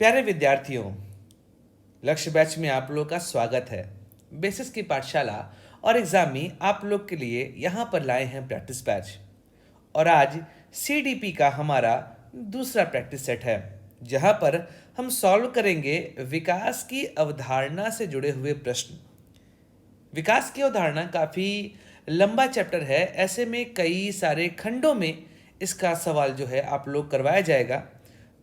प्यारे विद्यार्थियों, लक्ष्य बैच में आप लोग का स्वागत है। बेसिस की पाठशाला और एग्जाम में आप लोग के लिए यहाँ पर लाए हैं प्रैक्टिस बैच और आज सीडीपी का हमारा दूसरा प्रैक्टिस सेट है, जहाँ पर हम सॉल्व करेंगे विकास की अवधारणा से जुड़े हुए प्रश्न। विकास की अवधारणा काफ़ी लंबा चैप्टर है, ऐसे में कई सारे खंडों में इसका सवाल जो है आप लोग करवाया जाएगा।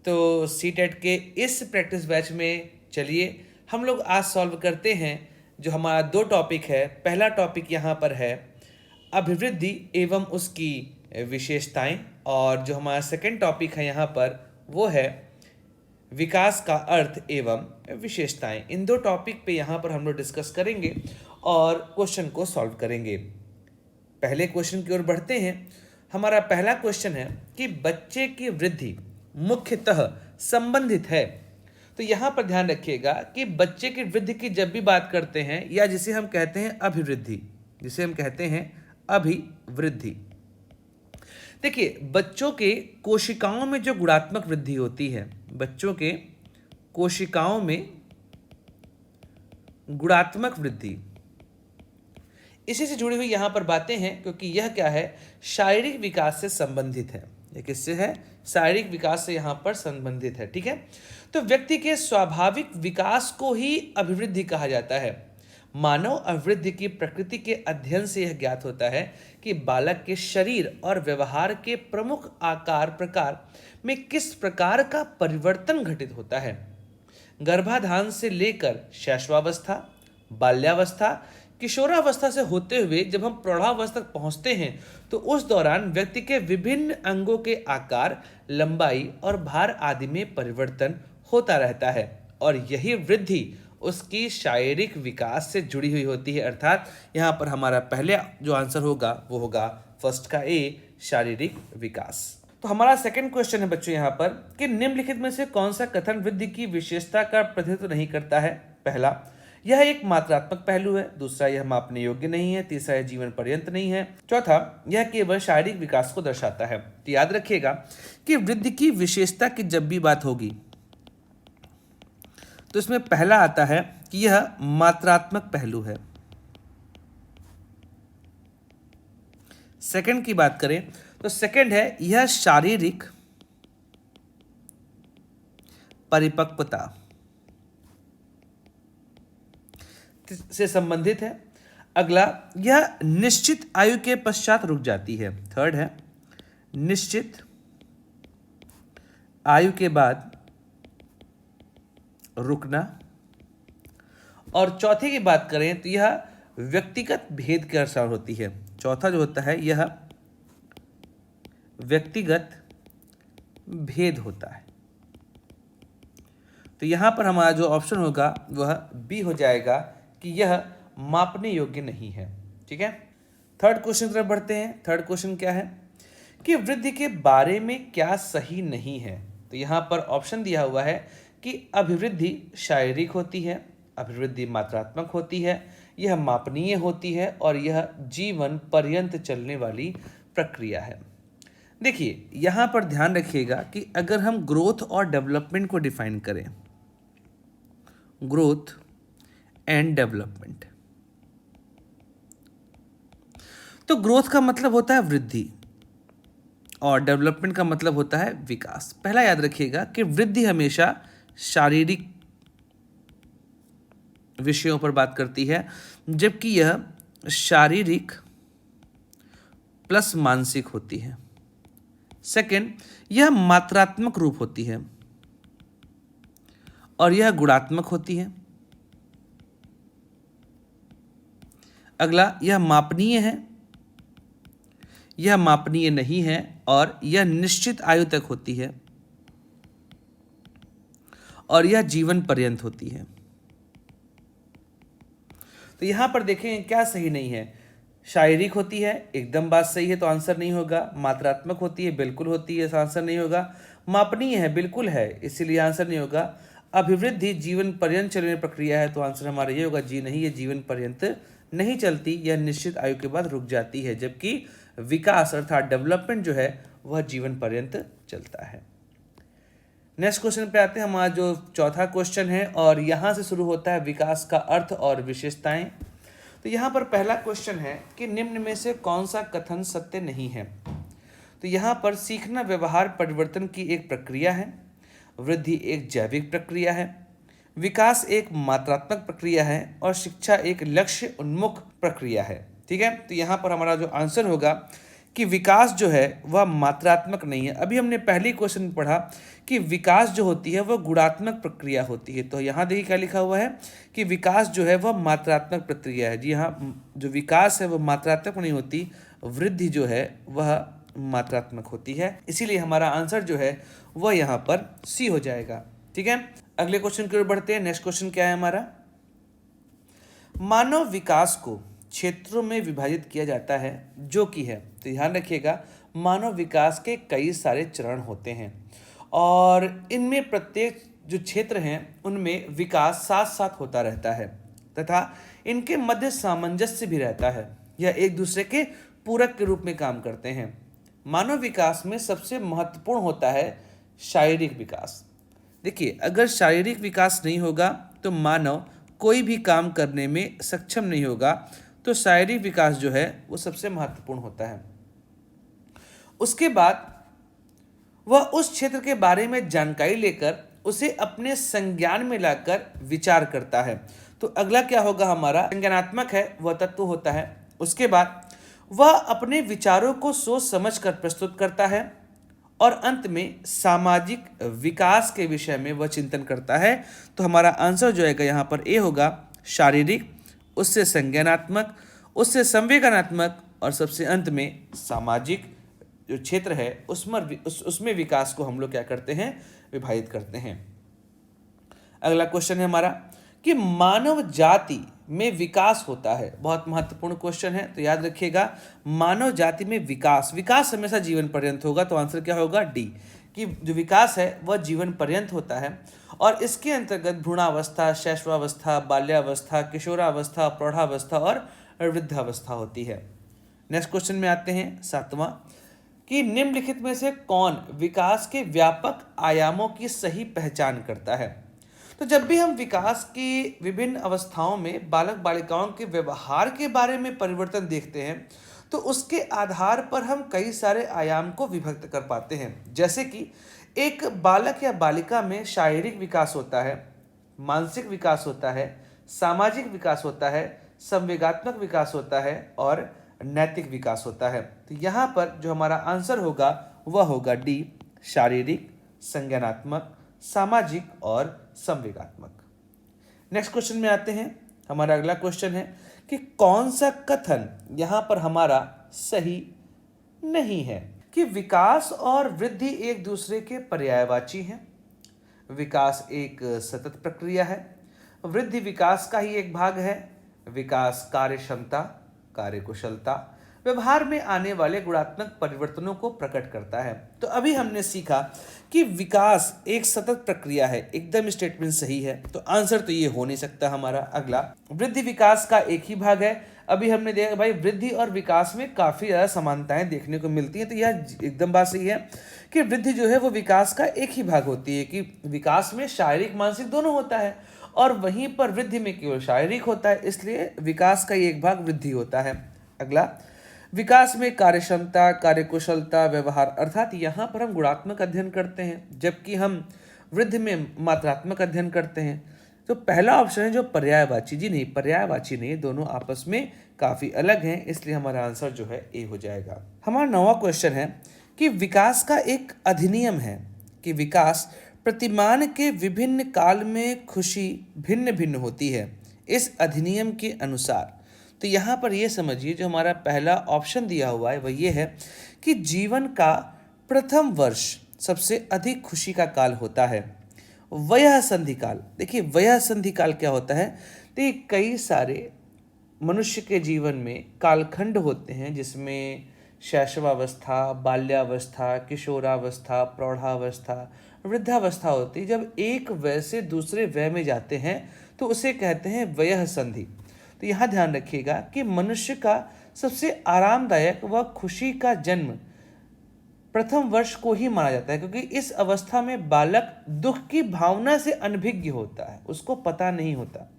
तो सीटेट के इस प्रैक्टिस बैच में चलिए हम लोग आज सॉल्व करते हैं जो हमारा दो टॉपिक है। पहला टॉपिक यहाँ पर है अभिवृद्धि एवं उसकी विशेषताएं, और जो हमारा सेकंड टॉपिक है यहाँ पर वो है विकास का अर्थ एवं विशेषताएं। इन दो टॉपिक पे यहाँ पर हम लोग डिस्कस करेंगे और क्वेश्चन को सॉल्व करेंगे। पहले क्वेश्चन की ओर बढ़ते हैं। हमारा पहला क्वेश्चन है कि बच्चे की वृद्धि मुख्यतः संबंधित है। तो यहाँ पर ध्यान रखिएगा कि बच्चे की वृद्धि की जब भी बात करते हैं या जिसे हम कहते हैं अभिवृद्धि, देखिए बच्चों के कोशिकाओं में जो गुणात्मक वृद्धि होती है, बच्चों के कोशिकाओं में गुणात्मक वृद्धि, इसी से जुड़ी हुई यहाँ पर बातें हैं, क्योंकि यह क्या है, शारीरिक विकास से संबंधित है। ये किससे है? शारीरिक विकास से यहाँ पर संबंधित है। ठीक है, तो व्यक्ति के स्वाभाविक विकास को ही अभिवृद्धि कहा जाता है। मानव अभिवृद्धि की प्रकृति के अध्ययन से यह ज्ञात होता है कि बालक के शरीर और व्यवहार के प्रमुख आकार प्रकार में किस प्रकार का परिवर्तन घटित होता है। गर्भाधान से लेकर शैशवावस्था, बाल्यावस्था, किशोरावस्था से होते हुए जब हम प्रौढ़ावस्था तक पहुंचते हैं तो उस दौरान व्यक्ति के विभिन्न अंगों के आकार, लंबाई और भार आदि में परिवर्तन होता रहता है, और यही वृद्धि उसकी शारीरिक विकास से जुड़ी हुई होती है। अर्थात यहाँ पर हमारा पहले जो आंसर होगा वो होगा फर्स्ट का ए, शारीरिक विकास। तो हमारा सेकंड क्वेश्चन है बच्चों यहाँ पर कि निम्नलिखित में से कौन सा कथन वृद्धि की विशेषता का प्रतिनिधित्व नहीं करता है। पहला, यह एक मात्रात्मक पहलू है। दूसरा, यह मापने योग्य नहीं है। तीसरा, यह जीवन पर्यंत नहीं है। चौथा, यह केवल शारीरिक विकास को दर्शाता है। तो याद रखिएगा कि वृद्धि की विशेषता की जब भी बात होगी तो इसमें पहला आता है कि यह मात्रात्मक पहलू है। सेकंड की बात करें तो सेकंड है यह शारीरिक परिपक्वता से संबंधित है। अगला, यह निश्चित आयु के पश्चात रुक जाती है। थर्ड है निश्चित आयु के बाद रुकना। और चौथे की बात करें तो यह व्यक्तिगत भेद के अनुसार होती है। चौथा जो होता है यह व्यक्तिगत भेद होता है। तो यहां पर हमारा जो ऑप्शन होगा वह बी हो जाएगा कि यह मापने योग्य नहीं है। ठीक है, थर्ड क्वेश्चन की तरफ बढ़ते हैं। थर्ड क्वेश्चन क्या है कि वृद्धि के बारे में क्या सही नहीं है। तो यहां पर ऑप्शन दिया हुआ है कि अभिवृद्धि शारीरिक होती है, अभिवृद्धि मात्रात्मक होती है, यह मापनीय होती है और यह जीवन पर्यंत चलने वाली प्रक्रिया है। देखिए यहां पर ध्यान रखिएगा कि अगर हम ग्रोथ और डेवलपमेंट को डिफाइन करें, ग्रोथ एंड डेवलपमेंट, तो ग्रोथ का मतलब होता है वृद्धि और डेवलपमेंट का मतलब होता है विकास। पहला याद रखिएगा कि वृद्धि हमेशा शारीरिक विषयों पर बात करती है, जबकि यह शारीरिक प्लस मानसिक होती है। सेकंड, यह मात्रात्मक रूप होती है और यह गुणात्मक होती है। अगला, यह मापनीय है, यह मापनीय नहीं है और यह निश्चित आयु तक होती है और यह जीवन पर्यंत होती है। तो यहां पर देखें क्या सही नहीं है। शारीरिक होती है, एकदम बात सही है तो आंसर नहीं होगा। मात्रात्मक होती है, बिल्कुल होती है, आंसर नहीं होगा। मापनीय है, बिल्कुल है, इसीलिए आंसर नहीं होगा। अभिवृद्धि जीवन पर्यंत चलने प्रक्रिया है तो आंसर हमारा ये होगा जी नहीं, ये जीवन पर्यंत नहीं चलती, यह निश्चित आयु के बाद रुक जाती है, जबकि विकास अर्थात डेवलपमेंट जो है वह जीवन पर्यंत चलता है। नेक्स्ट क्वेश्चन पे आते हैं। हमारा जो चौथा क्वेश्चन है और यहाँ से शुरू होता है विकास का अर्थ और विशेषताएं। तो यहाँ पर पहला क्वेश्चन है कि निम्न में से कौन सा कथन सत्य नहीं है। तो यहाँ पर सीखना व्यवहार परिवर्तन की एक प्रक्रिया है, वृद्धि एक जैविक प्रक्रिया है, विकास एक मात्रात्मक प्रक्रिया है और शिक्षा एक लक्ष्य उन्मुख प्रक्रिया है। ठीक है, तो यहाँ पर हमारा जो आंसर होगा कि विकास जो है वह मात्रात्मक नहीं है। अभी हमने पहली क्वेश्चन में पढ़ा कि विकास जो होती है वह गुणात्मक प्रक्रिया होती है। तो यहाँ देखिए क्या लिखा हुआ है कि विकास जो है वह मात्रात्मक प्रक्रिया है। जी हाँ, जो विकास है वह मात्रात्मक नहीं होती, वृद्धि जो है वह मात्रात्मक होती है। इसीलिए हमारा आंसर जो है वह यहाँ पर सी हो जाएगा। ठीक है, अगले क्वेश्चन की ओर बढ़ते हैं। नेक्स्ट क्वेश्चन क्या है हमारा, मानव विकास को क्षेत्रों में विभाजित किया जाता है जो कि है। तो ध्यान रखिएगा, मानव विकास के कई सारे चरण होते हैं और इनमें प्रत्येक जो क्षेत्र हैं उनमें विकास साथ साथ होता रहता है तथा इनके मध्य सामंजस्य भी रहता है। यह एक दूसरे के पूरक के रूप में काम करते हैं। मानव विकास में सबसे महत्वपूर्ण होता है शारीरिक विकास। देखिए, अगर शारीरिक विकास नहीं होगा तो मानव कोई भी काम करने में सक्षम नहीं होगा। तो शारीरिक विकास जो है वो सबसे महत्वपूर्ण होता है। उसके बाद वह उस क्षेत्र के बारे में जानकारी लेकर उसे अपने संज्ञान में लाकर विचार करता है। तो अगला क्या होगा हमारा, संज्ञानात्मक है वह तत्व होता है। उसके बाद वह अपने विचारों को सोच समझ कर प्रस्तुत करता है और अंत में सामाजिक विकास के विषय में वह चिंतन करता है। तो हमारा आंसर जो है यहाँ पर ए होगा, शारीरिक, उससे संज्ञानात्मक, उससे संवेदनात्मक और सबसे अंत में सामाजिक जो क्षेत्र है उसमें विकास को हम लोग क्या करते हैं, विभाजित करते हैं। अगला क्वेश्चन है हमारा कि मानव जाति में विकास होता है। बहुत महत्वपूर्ण क्वेश्चन है, तो याद रखिएगा, मानव जाति में विकास हमेशा जीवन पर्यंत होगा। तो आंसर क्या होगा, डी, कि जो विकास है वह जीवन पर्यंत होता है और इसके अंतर्गत भ्रूणावस्था, शैशवावस्था, बाल्यावस्था, किशोरावस्था, प्रौढ़ावस्था और वृद्धावस्था होती है। नेक्स्ट क्वेश्चन में आते हैं, सातवां, कि निम्नलिखित में से कौन विकास के व्यापक आयामों की सही पहचान करता है। तो जब भी हम विकास की विभिन्न अवस्थाओं में बालक बालिकाओं के व्यवहार के बारे में परिवर्तन देखते हैं तो उसके आधार पर हम कई सारे आयाम को विभक्त कर पाते हैं। जैसे कि एक बालक या बालिका में शारीरिक विकास होता है, मानसिक विकास होता है, सामाजिक विकास होता है, संवेगात्मक विकास होता है और नैतिक विकास होता है। तो यहाँ पर जो हमारा आंसर होगा वह होगा डी, शारीरिक, संज्ञानात्मक, सामाजिक और संवेगात्मक। नेक्स्ट क्वेश्चन में आते हैं। हमारा अगला क्वेश्चन है कि कौन सा कथन यहाँ पर हमारा सही नहीं है, कि विकास और वृद्धि एक दूसरे के पर्यायवाची हैं। विकास एक सतत प्रक्रिया है, वृद्धि विकास का ही एक भाग है। विकास कार्य क्षमता, कार्यकुशलता, व्यवहार में आने वाले गुणात्मक परिवर्तनों को प्रकट करता है। तो अभी हमने सीखा कि विकास एक सतत प्रक्रिया है, एकदम स्टेटमेंट सही है, तो आंसर तो ये हो नहीं सकता हमारा। अगला, वृद्धि विकास का एक ही भाग है। अभी हमने देखा भाई वृद्धि और विकास में काफी ज्यादा समानताएं देखने को मिलती हैं, तो यह एकदम बात सही है कि वृद्धि जो है वो विकास का एक ही भाग होती है, कि विकास में शारीरिक मानसिक दोनों होता है और वहीं पर वृद्धि में केवल शारीरिक होता है, इसलिए विकास का एक भाग वृद्धि होता है। अगला, विकास में कार्यक्षमता, कार्यकुशलता, व्यवहार, अर्थात यहाँ पर हम गुणात्मक अध्ययन करते हैं जबकि हम वृद्धि में मात्रात्मक अध्ययन करते हैं। तो पहला ऑप्शन है जो पर्यायवाची, जी नहीं, पर्यायवाची नहीं, दोनों आपस में काफी अलग हैं, इसलिए हमारा आंसर जो है ए हो जाएगा। हमारा 9वां क्वेश्चन है कि विकास का एक अधिनियम है कि विकास प्रतिमान के विभिन्न काल में खुशी भिन्न भिन्न होती है इस अधिनियम के अनुसार। तो यहाँ पर ये समझिए, जो हमारा पहला ऑप्शन दिया हुआ है वह ये है कि जीवन का प्रथम वर्ष सबसे अधिक खुशी का काल होता है। वयः संधि काल, देखिए वयः संधि काल क्या होता है, तो ये कई सारे मनुष्य के जीवन में कालखंड होते हैं जिसमें शैशवावस्था, बाल्यावस्था, किशोरावस्था, प्रौढ़ावस्था, वृद्धावस्था होती है। जब एक वय से दूसरे वय में जाते हैं तो उसे कहते हैं वयः संधि। तो यहाँ ध्यान रखिएगा कि मनुष्य का सबसे आरामदायक व खुशी का जन्म प्रथम वर्ष को ही माना जाता है, क्योंकि इस अवस्था में बालक दुख की भावना से अनभिज्ञ होता है, उसको पता नहीं होता।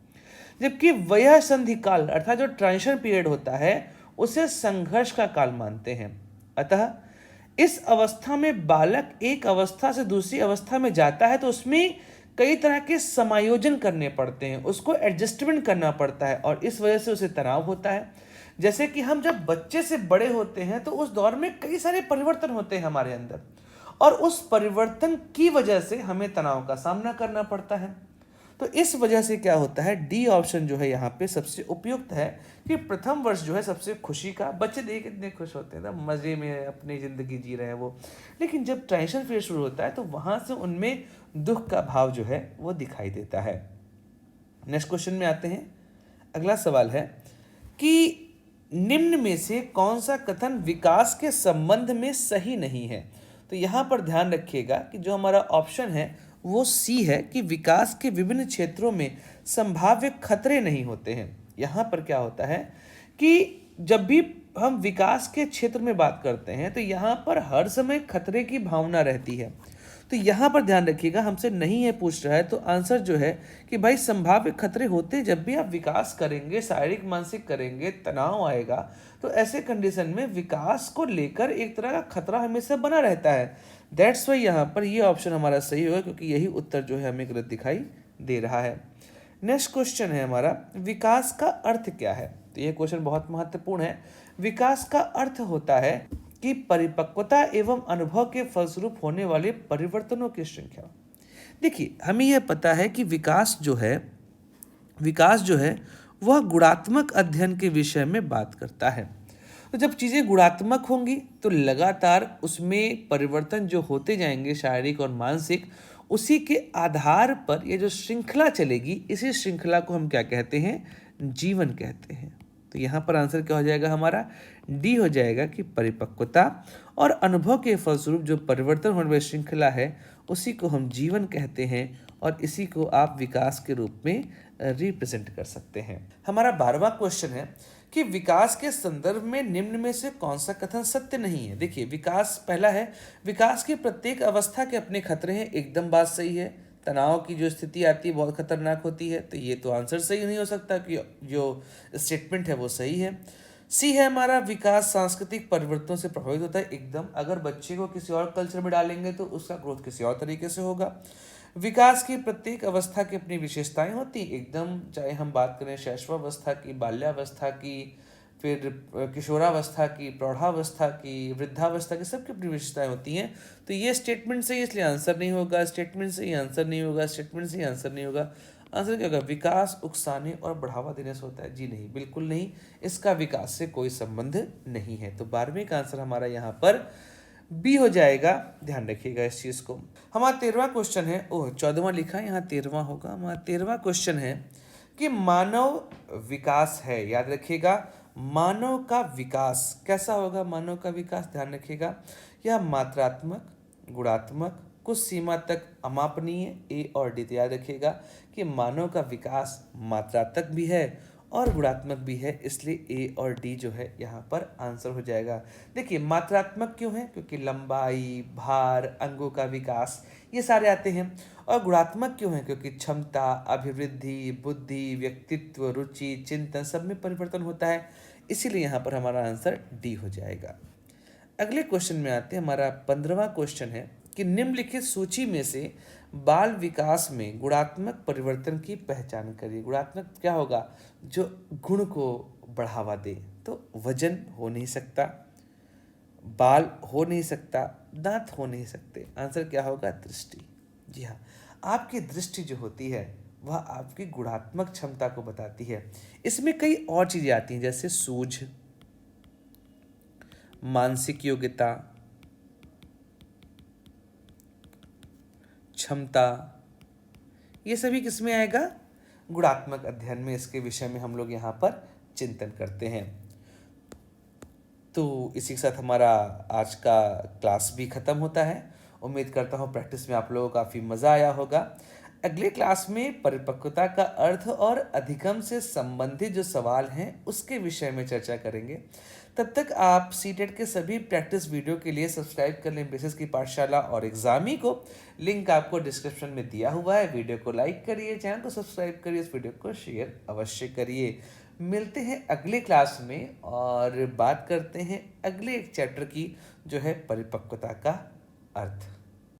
जबकि वयः संधि काल अर्थात जो ट्रांजिशन पीरियड होता है उसे संघर्ष का काल मानते हैं। अतः इस अवस्था में बालक एक अवस्था से दूसरी अवस्था में जाता है तो उसमें कई तरह के समायोजन करने पड़ते हैं, उसको एडजस्टमेंट करना पड़ता है और इस वजह से उसे तनाव होता है। जैसे कि हम जब बच्चे से बड़े होते हैं तो उस दौर में कई सारे परिवर्तन होते हैं हमारे अंदर, और उस परिवर्तन की वजह से हमें तनाव का सामना करना पड़ता है। तो इस वजह से क्या होता है, डी ऑप्शन जो है यहाँ पे सबसे उपयुक्त है कि प्रथम वर्ष जो है सबसे खुशी का, बच्चे देख कितने खुश होते हैं ना, मज़े में अपनी ज़िंदगी जी रहे हैं वो। लेकिन जब ट्रांजिशन फेज शुरू होता है तो वहाँ से उनमें दुख का भाव जो है वो दिखाई देता है। नेक्स्ट क्वेश्चन में आते हैं। अगला सवाल है कि निम्न में से कौन सा कथन विकास के संबंध में सही नहीं है। तो यहाँ पर ध्यान रखिएगा कि जो हमारा ऑप्शन है वो सी है कि विकास के विभिन्न क्षेत्रों में संभाव्य खतरे नहीं होते हैं। यहाँ पर क्या होता है कि जब भी हम विकास के क्षेत्र में बात करते हैं तो यहाँ पर हर समय खतरे की भावना रहती है। तो यहाँ पर ध्यान रखिएगा, हमसे नहीं है पूछ रहा है, तो आंसर जो है कि भाई संभाव्य खतरे होते जब भी आप विकास करेंगे, शारीरिक मानसिक करेंगे, तनाव आएगा, तो ऐसे कंडीशन में विकास को लेकर एक तरह का खतरा हमेशा बना रहता है। दैट्स वाई यहाँ पर ये ऑप्शन हमारा सही होगा, क्योंकि यही उत्तर जो है हमें गलत दिखाई दे रहा है। नेक्स्ट क्वेश्चन है हमारा, विकास का अर्थ क्या है। तो ये क्वेश्चन बहुत महत्वपूर्ण है। विकास का अर्थ होता है कि परिपक्वता एवं अनुभव के फलस्वरूप होने वाले परिवर्तनों की श्रृंखला। देखिए, हमें यह पता है कि विकास जो है वह गुणात्मक अध्ययन के विषय में बात करता है। तो जब चीज़ें गुणात्मक होंगी तो लगातार उसमें परिवर्तन जो होते जाएंगे शारीरिक और मानसिक, उसी के आधार पर ये जो श्रृंखला चलेगी, इसी श्रृंखला को हम क्या कहते हैं, जीवन कहते हैं। तो यहाँ पर आंसर क्या हो जाएगा हमारा, डी हो जाएगा कि परिपक्वता और अनुभव के फलस्वरूप जो परिवर्तन होने वाली श्रृंखला है उसी को हम जीवन कहते हैं, और इसी को आप विकास के रूप में रिप्रेजेंट कर सकते हैं। हमारा 12वां क्वेश्चन है कि विकास के संदर्भ में निम्न में से कौन सा कथन सत्य नहीं है। देखिए, विकास पहला है, विकास की प्रत्येक अवस्था के अपने खतरे हैं, एकदम बात सही है। तनाव की जो स्थिति आती है बहुत खतरनाक होती है, तो ये तो आंसर सही नहीं हो सकता कि जो स्टेटमेंट है वो सही है। सी है हमारा, विकास सांस्कृतिक परिवर्तनों से प्रभावित होता है, एकदम। अगर बच्चे को किसी और कल्चर में डालेंगे तो उसका ग्रोथ किसी और तरीके से होगा। विकास की प्रत्येक अवस्था की अपनी विशेषताएं होती, एकदम। चाहे हम बात करें शैशवावस्था की, बाल्यावस्था की, फिर किशोरावस्था की, प्रौढ़ावस्था की, वृद्धावस्था की, सबकी अपनी विशेषताएं होती हैं। तो ये स्टेटमेंट से इसलिए आंसर नहीं होगा, स्टेटमेंट से ही आंसर नहीं होगा, स्टेटमेंट से ही आंसर नहीं होगा। आंसर क्या होगा, विकास उकसाने और बढ़ावा देने से होता है। जी नहीं, बिल्कुल नहीं, इसका विकास से कोई संबंध नहीं है। तो 12वें का आंसर हमारा यहाँ पर बी हो जाएगा, ध्यान रखिएगा इस चीज को। हमारा 13वां क्वेश्चन है, 14वां लिखा है, यहाँ 13वां होगा। हमारा 13वां क्वेश्चन है कि मानव विकास है, याद रखिएगा, मानव का विकास कैसा होगा। मानव का विकास ध्यान रखिएगा, यह मात्रात्मक, गुणात्मक, कुछ सीमा तक अमापनीय, ए और डी। तो याद रखिएगा कि मानव का विकास मात्रात्मक भी है और गुणात्मक भी है, इसलिए ए और डी जो है यहाँ पर आंसर हो जाएगा। देखिए, मात्रात्मक क्यों है, क्योंकि लंबाई, भार, अंगों का विकास ये सारे आते हैं। और गुणात्मक क्यों है, क्योंकि क्षमता, अभिवृद्धि, बुद्धि, व्यक्तित्व, रुचि, चिंतन, सब में परिवर्तन होता है, इसीलिए यहाँ पर हमारा आंसर डी हो जाएगा। अगले क्वेश्चन में आते हैं। हमारा 15वां क्वेश्चन है कि निम्नलिखित सूची में से बाल विकास में गुणात्मक परिवर्तन की पहचान करिए। गुणात्मक क्या होगा, जो गुण को बढ़ावा दे। तो वजन हो नहीं सकता, बाल हो नहीं सकता, दांत हो नहीं सकते। आंसर क्या होगा, दृष्टि। जी हाँ, आपकी दृष्टि जो होती है वह आपकी गुणात्मक क्षमता को बताती है। इसमें कई और चीजें आती हैं, जैसे सूझ, मानसिक योग्यता, क्षमता, ये सभी किसमें आएगा, गुणात्मक अध्ययन में। इसके विषय में हम लोग यहाँ पर चिंतन करते हैं। तो इसी के साथ हमारा आज का क्लास भी खत्म होता है। उम्मीद करता हूँ प्रैक्टिस में आप लोगों को काफ़ी मज़ा आया होगा। अगले क्लास में परिपक्वता का अर्थ और अधिगम से संबंधित जो सवाल हैं उसके विषय में चर्चा करेंगे। तब तक आप सीटेट के सभी प्रैक्टिस वीडियो के लिए सब्सक्राइब कर लें बेसिस की पाठशाला और एग्जामी को। लिंक आपको डिस्क्रिप्शन में दिया हुआ है। वीडियो को लाइक करिए, चैनल को सब्सक्राइब करिए, इस वीडियो को शेयर अवश्य करिए। मिलते हैं अगले क्लास में और बात करते हैं अगले एक चैप्टर की, जो है परिपक्वता का अर्थ।